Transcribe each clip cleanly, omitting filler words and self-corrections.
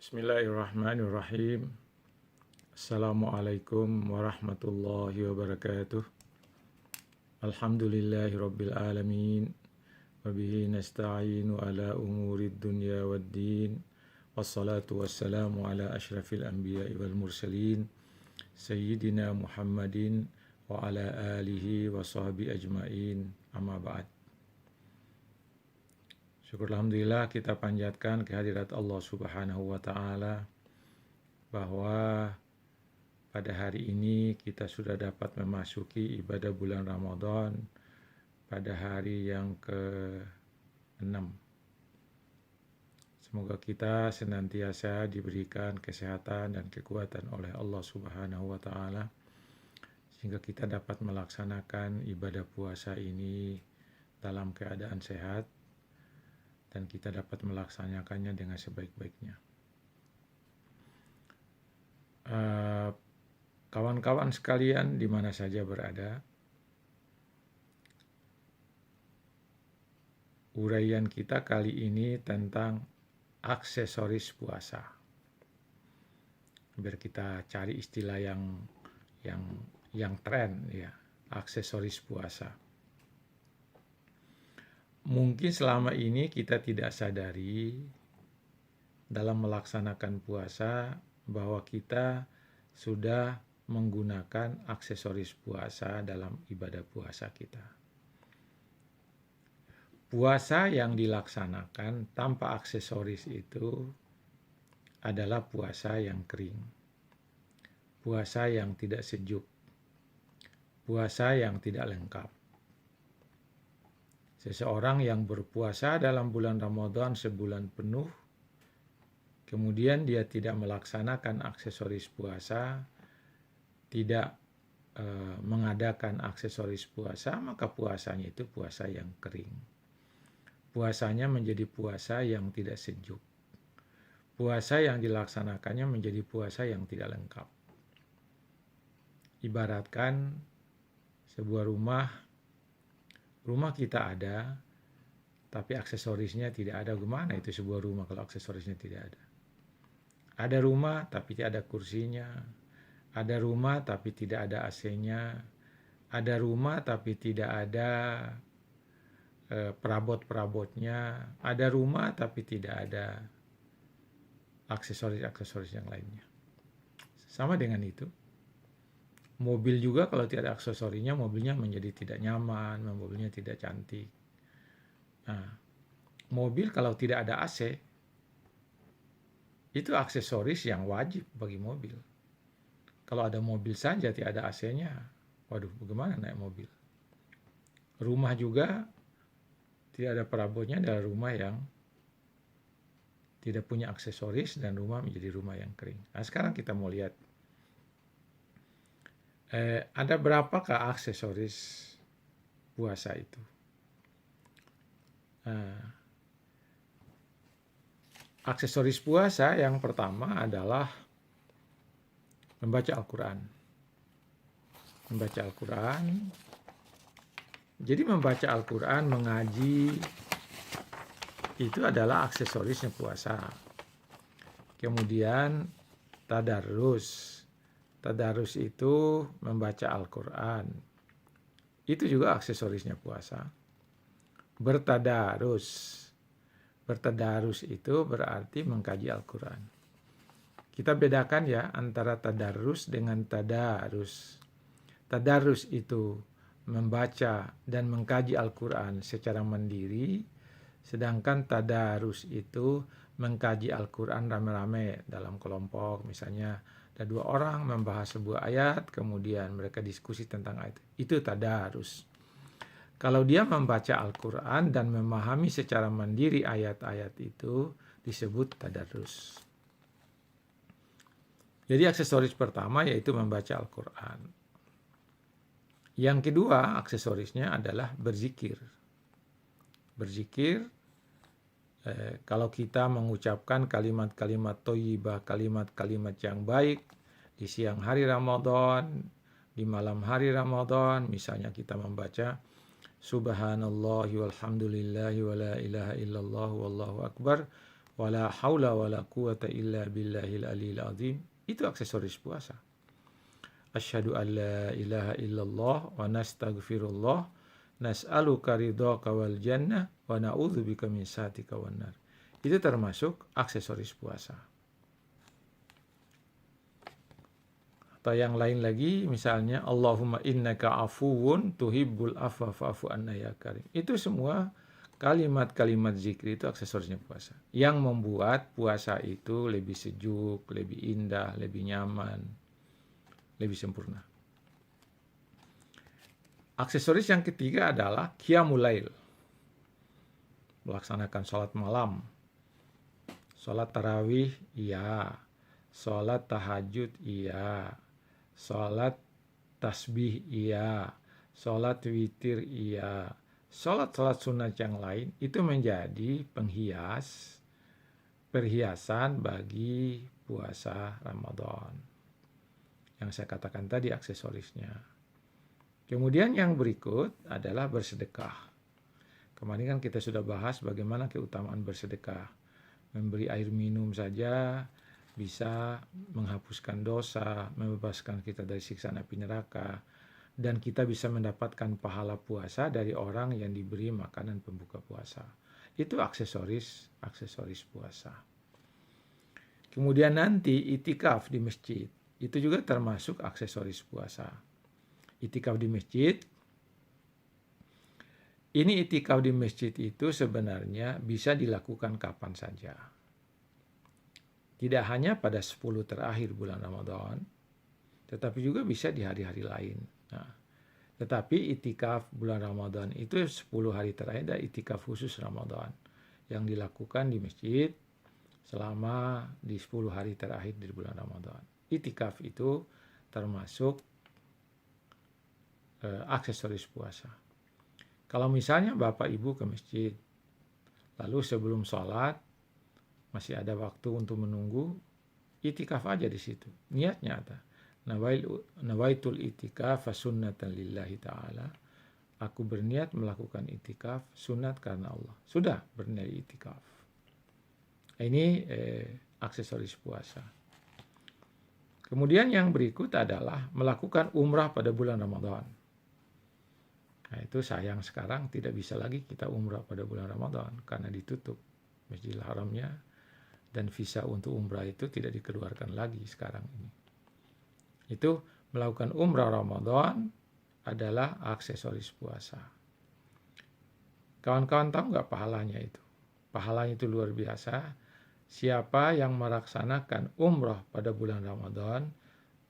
Bismillahirrahmanirrahim. Assalamualaikum warahmatullahi wabarakatuh. Alhamdulillahi rabbil alamin. Wabihi nasta'inu ala umurid dunya waddin. Wassalatu wassalamu ala ashrafil anbiya'i wal mursalin. Sayyidina Muhammadin wa ala alihi wa sahbihi ajma'in. Amma ba'd. Syukur alhamdulillah kita panjatkan kehadirat Allah Subhanahu wa taala bahwa pada hari ini kita sudah dapat memasuki ibadah bulan Ramadan pada hari yang ke-6. Semoga kita senantiasa diberikan kesehatan dan kekuatan oleh Allah Subhanahu wa taala sehingga kita dapat melaksanakan ibadah puasa ini dalam keadaan sehat dan kita dapat melaksanakannya dengan sebaik-baiknya. Kawan-kawan sekalian di mana saja berada, uraian kita kali ini tentang aksesoris puasa. Biar kita cari istilah yang tren ya, aksesoris puasa. Mungkin selama ini kita tidak sadari dalam melaksanakan puasa bahwa kita sudah menggunakan aksesoris puasa dalam ibadah puasa kita. Puasa yang dilaksanakan tanpa aksesoris itu adalah puasa yang kering, puasa yang tidak sejuk, puasa yang tidak lengkap. Seseorang yang berpuasa dalam bulan Ramadan sebulan penuh, kemudian dia tidak melaksanakan aksesoris puasa, tidak mengadakan aksesoris puasa, maka puasanya itu puasa yang kering. Puasanya menjadi puasa yang tidak sejuk. Puasa yang dilaksanakannya menjadi puasa yang tidak lengkap. Ibaratkan sebuah rumah kita ada, tapi aksesorisnya tidak ada. Gimana itu sebuah rumah kalau aksesorisnya tidak ada? Ada rumah tapi tidak ada kursinya, ada rumah tapi tidak ada AC-nya, ada rumah tapi tidak ada perabot-perabotnya, ada rumah tapi tidak ada aksesoris-aksesoris yang lainnya. Sama dengan itu. Mobil juga kalau tidak ada aksesorinya, mobilnya menjadi tidak nyaman, mobilnya tidak cantik. Nah, mobil kalau tidak ada AC, itu aksesoris yang wajib bagi mobil. Kalau ada mobil saja tidak ada AC-nya, waduh bagaimana naik mobil. Rumah juga tidak ada perabotnya, adalah rumah yang tidak punya aksesoris dan rumah menjadi rumah yang kering. Nah, sekarang kita mau lihat ada berapakah aksesoris puasa itu? Aksesoris puasa yang pertama adalah membaca Al-Quran. Membaca Al-Quran. Jadi membaca Al-Quran, mengaji, itu adalah aksesorisnya puasa. Kemudian tadarus. Tadarus itu membaca Al-Quran. Itu juga aksesorisnya puasa. Bertadarus. Bertadarus itu berarti mengkaji Al-Quran. Kita bedakan ya antara tadarus dengan tadarus. Tadarus itu membaca dan mengkaji Al-Quran secara mandiri. Sedangkan tadarus itu mengkaji Al-Quran rame-rame dalam kelompok. Misalnya ada 2 orang membahas sebuah ayat, kemudian mereka diskusi tentang ayat. Itu tadarus. Kalau dia membaca Al-Quran dan memahami secara mandiri ayat-ayat itu, disebut tadarus. Jadi aksesoris pertama yaitu membaca Al-Quran. Yang kedua aksesorisnya adalah berzikir. Berzikir, kalau kita mengucapkan kalimat-kalimat thayyibah, kalimat-kalimat yang baik di siang hari Ramadan, di malam hari Ramadan, misalnya kita membaca Subhanallahi walhamdulillahi wa la ilaha illallah wallahu akbar wala haula wala quwata illa billahil aliyil azim, itu aksesoris puasa. Asyhadu an la ilaha illallah wa nastaghfirullah nas'aluka ridhaka wal jannah wa na'udzubika min sakhatika wan nar. Itu termasuk aksesoris puasa. Atau yang lain lagi, misalnya Allahumma innaka afuwun tuhibbul afwa fa'fu anna ya karim. Itu semua kalimat-kalimat zikir itu aksesorisnya puasa. Yang membuat puasa itu lebih sejuk, lebih indah, lebih nyaman, lebih sempurna. Aksesoris yang ketiga adalah qiyamul lail. Melaksanakan sholat malam. Sholat tarawih, iya. Sholat tahajud, iya. Sholat tasbih, iya. Sholat witir, iya. Sholat-sholat sunat yang lain itu menjadi perhiasan bagi puasa Ramadan. Yang saya katakan tadi aksesorisnya. Kemudian yang berikut adalah bersedekah. Kemarin kan kita sudah bahas bagaimana keutamaan bersedekah. Memberi air minum saja bisa menghapuskan dosa, membebaskan kita dari siksaan api neraka, dan kita bisa mendapatkan pahala puasa dari orang yang diberi makanan pembuka puasa. Itu aksesoris puasa. Kemudian nanti itikaf di masjid, itu juga termasuk aksesoris puasa. Itikaf di masjid, ini itikaf di masjid itu sebenarnya bisa dilakukan kapan saja. Tidak hanya pada 10 terakhir bulan Ramadan, tetapi juga bisa di hari-hari lain. Nah, tetapi itikaf bulan Ramadan itu 10 hari terakhir dan itikaf khusus Ramadan yang dilakukan di masjid selama di 10 hari terakhir di bulan Ramadan. Itikaf itu termasuk aksesoris puasa. Kalau misalnya Bapak Ibu ke masjid, lalu sebelum sholat masih ada waktu untuk menunggu, itikaf aja di situ. Niatnya ada. Nawaitul itikaf sunnatan lillahi ta'ala. Aku berniat melakukan itikaf sunat karena Allah. Sudah berniat itikaf. Ini aksesoris puasa. Kemudian yang berikut adalah melakukan umrah pada bulan Ramadan. Nah, itu sayang sekarang tidak bisa lagi kita umrah pada bulan Ramadan karena ditutup Masjidil Haramnya, dan visa untuk umrah itu tidak dikeluarkan lagi sekarang ini. Itu melakukan umrah Ramadan adalah aksesoris puasa. Kawan-kawan tahu nggak pahalanya itu? Pahalanya itu luar biasa. Siapa yang melaksanakan umrah pada bulan Ramadan,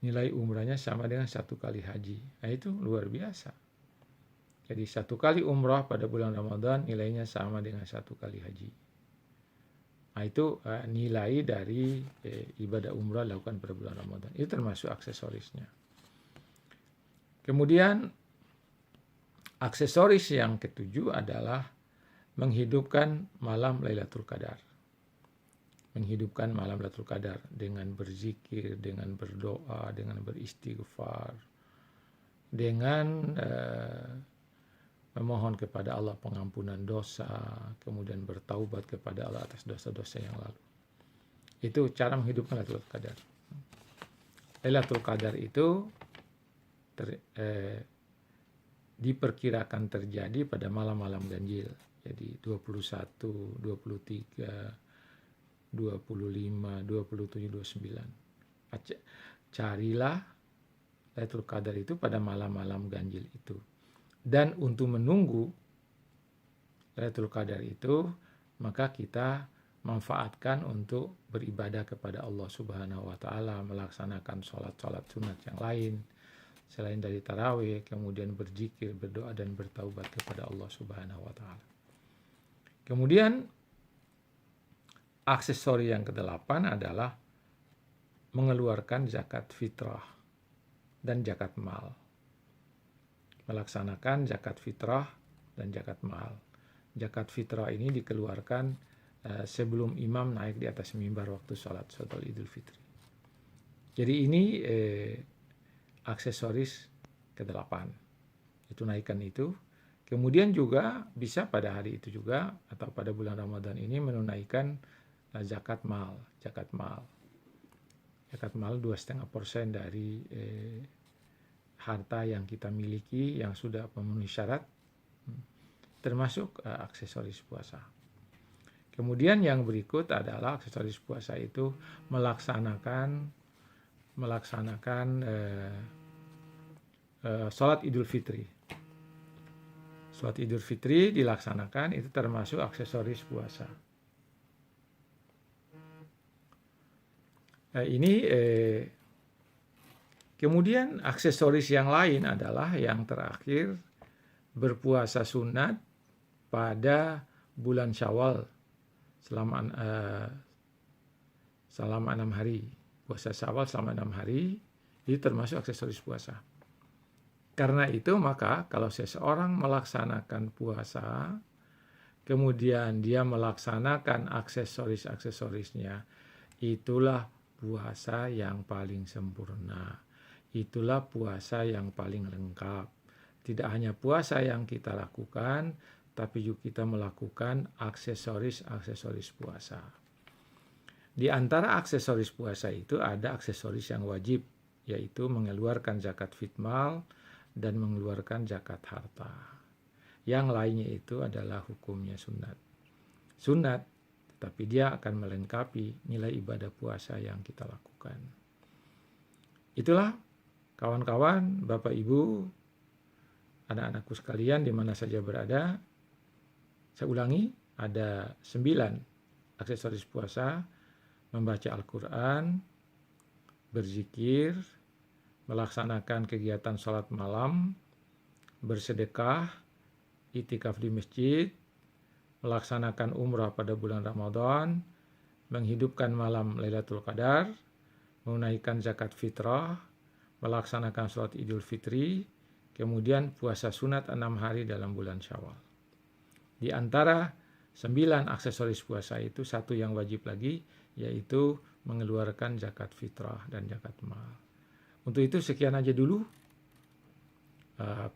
nilai umrahnya sama dengan 1 kali haji. Nah, itu luar biasa. Jadi 1 kali umrah pada bulan Ramadan nilainya sama dengan 1 kali haji. Nah, itu nilai dari ibadah umrah dilakukan pada bulan Ramadan. Itu termasuk aksesorisnya. Kemudian aksesoris yang ketujuh adalah menghidupkan malam Lailatul Qadar. Menghidupkan malam Lailatul Qadar dengan berzikir, dengan berdoa, dengan beristighfar, dengan memohon kepada Allah pengampunan dosa, kemudian bertaubat kepada Allah atas dosa-dosa yang lalu. Itu cara menghidupkan Lailatul Qadar. Lailatul Qadar itu diperkirakan terjadi pada malam-malam ganjil. Jadi 21, 23, 25, 27, 29. Carilah Lailatul Qadar itu pada malam-malam ganjil itu. Dan untuk menunggu Lailatul Qadar itu, maka kita manfaatkan untuk beribadah kepada Allah Subhanahu wa Ta'ala, melaksanakan sholat-sholat sunat yang lain selain dari tarawih, kemudian berzikir, berdoa, dan bertaubat kepada Allah Subhanahu wa Ta'ala. Kemudian aksesori yang ke-8 adalah mengeluarkan zakat fitrah dan zakat mal. Melaksanakan zakat fitrah dan zakat mal. Zakat fitrah ini dikeluarkan sebelum imam naik di atas mimbar waktu sholat Idul Fitri. Jadi ini aksesoris ke-8. Itu naikkan itu. Kemudian juga bisa pada hari itu juga atau pada bulan Ramadan ini menunaikan zakat mal. Zakat mal 2,5% dari harta yang kita miliki yang sudah memenuhi syarat, termasuk aksesoris puasa. Kemudian yang berikut adalah aksesoris puasa itu melaksanakan sholat Idul Fitri. Sholat Idul Fitri dilaksanakan, itu termasuk aksesoris puasa. Kemudian aksesoris yang lain adalah yang terakhir, berpuasa sunat pada bulan Syawal selama 6 hari. Puasa Syawal selama 6 hari itu termasuk aksesoris puasa. Karena itu maka kalau seseorang melaksanakan puasa, kemudian dia melaksanakan aksesorisnya, itulah puasa yang paling sempurna. Itulah puasa yang paling lengkap. Tidak hanya puasa yang kita lakukan, tapi juga kita melakukan aksesoris puasa. Di antara aksesoris puasa itu ada aksesoris yang wajib, yaitu mengeluarkan zakat fitmal dan mengeluarkan zakat harta. Yang lainnya itu adalah hukumnya sunat, tapi dia akan melengkapi nilai ibadah puasa yang kita lakukan. Itulah kawan-kawan, Bapak Ibu, anak-anakku sekalian di mana saja berada. Saya ulangi, ada 9 aksesoris puasa: membaca Al-Quran, berzikir, melaksanakan kegiatan sholat malam, bersedekah, itikaf di masjid, melaksanakan umrah pada bulan Ramadan, menghidupkan malam Lailatul Qadar, menunaikan zakat fitrah, melaksanakan sholat Idul Fitri, kemudian puasa sunat 6 hari dalam bulan Syawal. Di antara 9 aksesoris puasa itu, satu yang wajib lagi, yaitu mengeluarkan zakat fitrah dan zakat mal. Untuk itu sekian aja dulu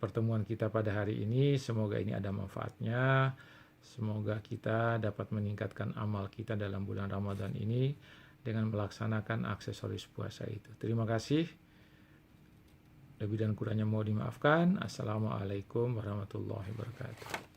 pertemuan kita pada hari ini. Semoga ini ada manfaatnya. Semoga kita dapat meningkatkan amal kita dalam bulan Ramadan ini dengan melaksanakan aksesoris puasa itu. Terima kasih. Lebih dan kurangnya mohon dimaafkan. Assalamualaikum warahmatullahi wabarakatuh.